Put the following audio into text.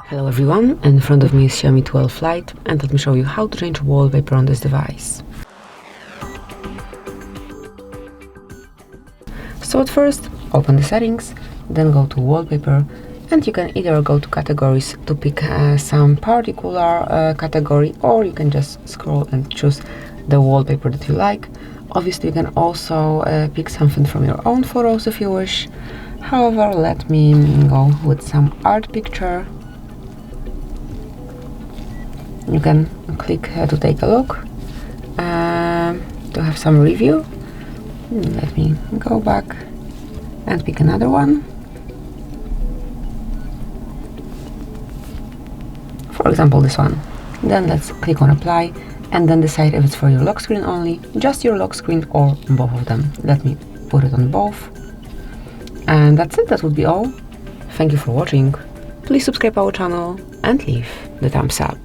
Hello everyone, in front of me is Xiaomi 12 Lite, and let me show you how to change wallpaper on this device. So at first, open the settings, then go to wallpaper, and you can either go to categories to pick some particular category, or you can just scroll and choose the wallpaper that you like. Obviously you can also pick something from your own photos if you wish. However, let me go with some art picture. You can click to take a look, to have some review. Let me go back and pick another one. For example, this one. Then let's click on apply and then decide if it's for your lock screen only, just your lock screen, or both of them. Let me put it on both. And that's it, that would be all. Thank you for watching. Please subscribe our channel and leave the thumbs up.